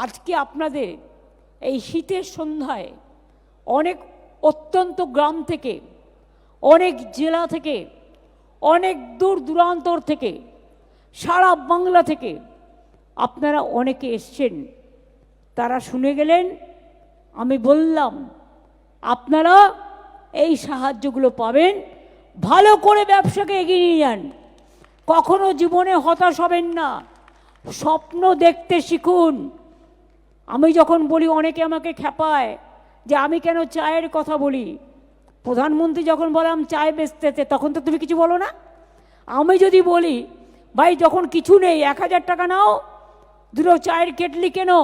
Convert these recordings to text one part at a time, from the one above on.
আজকে আপনাদের এই শীতের সন্ধ্যায় অনেক অত্যন্ত গ্রাম থেকে, অনেক জেলা থেকে, অনেক দূর দূরান্তর থেকে, সারা বাংলা থেকে আপনারা অনেকে এসছেন। তারা শুনে গেলেন, আমি বললাম আপনারা এই সাহায্যগুলো পাবেন। ভালো করে ব্যবসাকে এগিয়ে নিয়ে যান, কখনো জীবনে হতাশ হবেন না, স্বপ্ন দেখতে শিখুন। আমি যখন বলি অনেকে আমাকে খেপায় যে আমি কেন চায়ের কথা বলি। প্রধানমন্ত্রী যখন বললাম চায় বেচতেছে, তখন তো তুমি কিছু বলো না। আমি যদি বলি ভাই যখন কিছু নেই 1000 টাকা নাও, দুটো চায়ের কেটলি কেনো,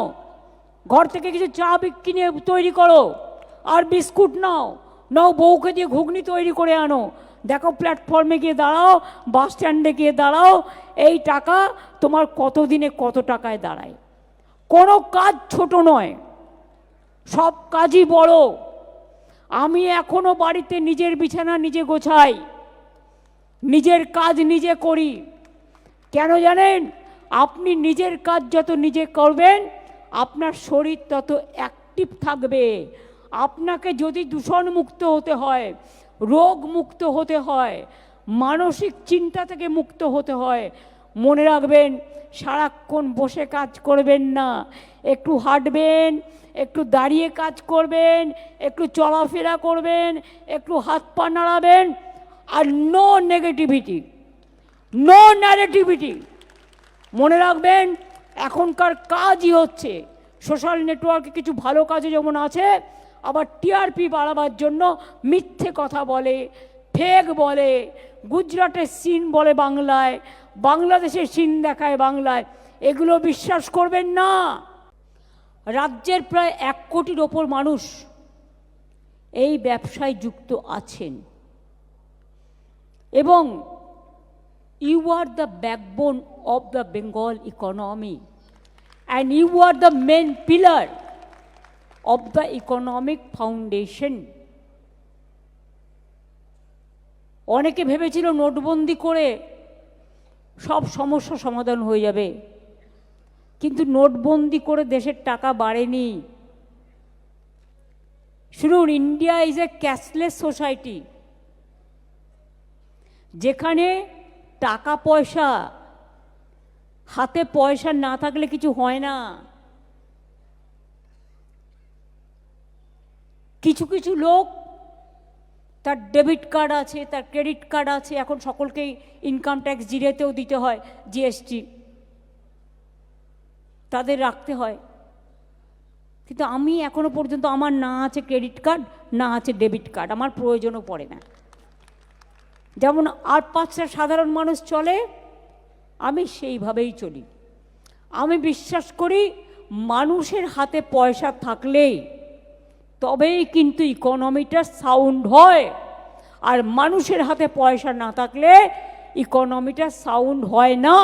ঘর থেকে কিছু চা কিনে তৈরি করো, আর বিস্কুট নাও, বউকে দিয়ে ঘুগনি তৈরি করে আনো, দেখো প্ল্যাটফর্মে গিয়ে দাঁড়াও, বাস স্ট্যান্ডে গিয়ে দাঁড়াও, এই টাকা তোমার কত দিনে কত টাকায় দাঁড়ায়। কোনো কাজ ছোট নয়, সব কাজই বড়। আমি এখনো বাড়িতে নিজের বিছানা নিজে গোছাই, নিজের কাজ নিজে করি। কেন জানেন? আপনি নিজের কাজ যত নিজে করবেন, আপনার শরীর তত অ্যাক্টিভ থাকবে। আপনাকে যদি দূষণ মুক্ত হতে হয়, রোগ মুক্ত হতে হয়, মানসিক চিন্তা থেকে মুক্ত হতে হয়, মনে রাখবেন সারাক্ষণ বসে কাজ করবেন না, একটু হাঁটবেন, একটু দাঁড়িয়ে কাজ করবেন, একটু চলাফেরা করবেন, একটু হাত পা নাড়াবেন। আর নো নেগেটিভিটি, নো ন্যারেটিভিটি। মনে রাখবেন এখনকার কাজই হচ্ছে সোশ্যাল নেটওয়ার্কে কিছু ভালো কাজে যেমন আছে, আবার টিআরপি বাড়াবার জন্য মিথ্যে কথা বলে, ফেক বলে, গুজরাটের সিন বলে বাংলায়, বাংলাদেশের সিন দেখায় বাংলায়। এগুলো বিশ্বাস করবেন না। রাজ্যের প্রায় 1 কোটির ওপর মানুষ এই ব্যবসায় যুক্ত আছেন, এবং you are the backbone of the Bengal economy and you are the main pillar of the economic foundation. অনেকে ভেবেছিল নোটবন্দি করে সব সমস্যা সমাধান হয়ে যাবে, কিন্তু নোটবন্দি করে দেশের টাকা বাড়েনি। শুনুন, India is a cashless society, যেখানে টাকা পয়সা, হাতে পয়সা না থাকলে কিছু হয় না। কিছু কিছু লোক, তার ডেবিট কার্ড আছে, তার ক্রেডিট কার্ড আছে, এখন সকলকেই ইনকাম ট্যাক্স জিরেতেও দিতে হয়, জিএসটি তাদের রাখতে হয়। কিন্তু আমি এখনো পর্যন্ত, আমার না আছে ক্রেডিট কার্ড, না আছে ডেবিট কার্ড, আমার প্রয়োজনও পড়ে না। যেমন আর 5টা সাধারণ মানুষ চলে, আমি সেইভাবেই চলি। আমি বিশ্বাস করি মানুষের হাতে পয়সা থাকলেই তবেই কিন্তু ইকোনমিটা সাউন্ড হয়, আর মানুষের হাতে পয়সা না থাকলে ইকোনমিটা সাউন্ড হয় না।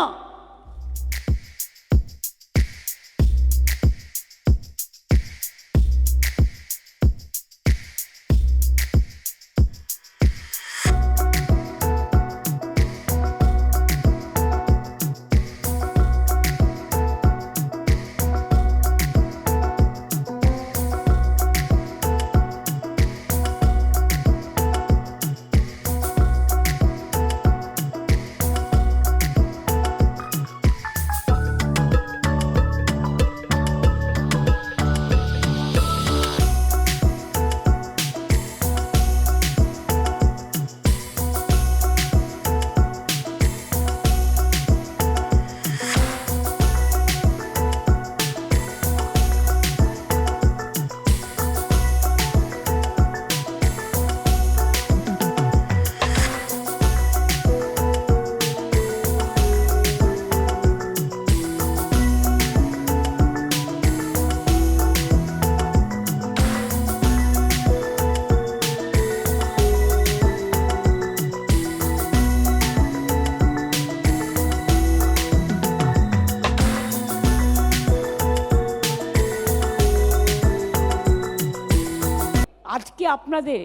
আজকে আপনাদের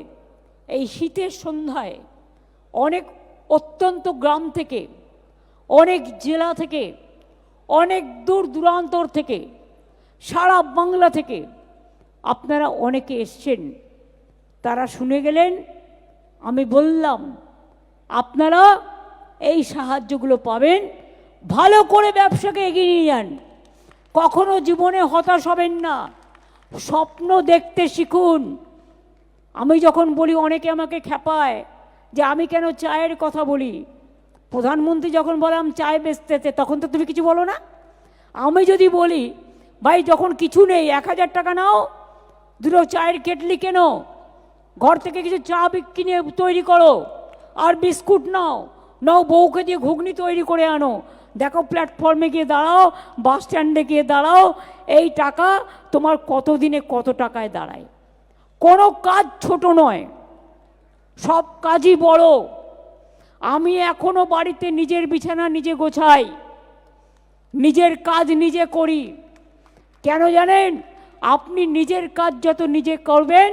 এই শীতের সন্ধ্যায় অনেক অত্যন্ত গ্রাম থেকে, অনেক জেলা থেকে, অনেক দূর দূরান্তর থেকে, সারা বাংলা থেকে আপনারা অনেকে এসছেন, তারা শুনে গেলেন। আমি বললাম আপনারা এই সাহায্যগুলো পাবেন, ভালো করে ব্যবসাকে এগিয়ে নিয়ে যান, কখনো জীবনে হতাশ হবেন না, স্বপ্ন দেখতে শিখুন। আমি যখন বলি অনেকে আমাকে খেপায় যে আমি কেন চায়ের কথা বলি। প্রধানমন্ত্রী যখন বললাম চায় বেচতেছে, তখন তো তুমি কিছু বলো না। আমি যদি বলি ভাই যখন কিছু নেই 1000 টাকা নাও, দুটো চায়ের কেটলি কেনো, ঘর থেকে কিছু চা কিনে তৈরি করো, আর বিস্কুট নাও, নাও বউকে দিয়ে ঘুগনি তৈরি করে আনো, দেখো প্ল্যাটফর্মে গিয়ে দাঁড়াও, বাস স্ট্যান্ডে গিয়ে দাঁড়াও, এই টাকা তোমার কত দিনে কত টাকায় দাঁড়ায়। কোনো কাজ ছোট নয়, সব কাজই বড়। আমি এখনো বাড়িতে নিজের বিছানা নিজে গোছাই, নিজের কাজ নিজে করি। কেন জানেন? আপনি নিজের কাজ যত নিজে করবেন,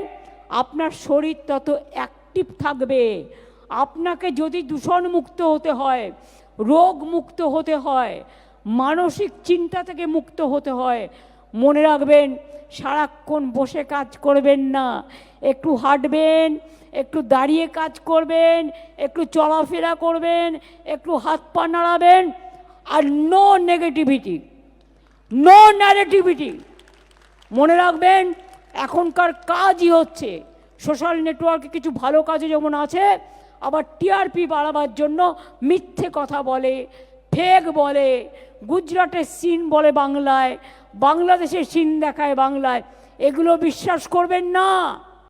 আপনার শরীর তত অ্যাক্টিভ থাকবে। আপনাকে যদি দূষণ মুক্ত হতে হয়, রোগ মুক্ত হতে হয়, মানসিক চিন্তা থেকে মুক্ত হতে হয়, মনে রাখবেন সারাক্ষণ বসে কাজ করবেন না, একটু হাঁটবেন, একটু দাঁড়িয়ে কাজ করবেন, একটু চলাফেরা করবেন, একটু হাত পা নাড়াবেন। আর নো নেগেটিভিটি, নো ন্যারেটিভিটি। মনে রাখবেন এখনকার কাজই হচ্ছে সোশ্যাল নেটওয়ার্কে কিছু ভালো কাজে যেমন আছে, আবার টিআরপি বাড়াবার জন্য মিথ্যে কথা বলে, ফেক বলে, গুজরাটের সিন বলে বাংলায়, বাংলাদেশের সিন দেখায় বাংলায়। এগুলো বিশ্বাস করবেন না।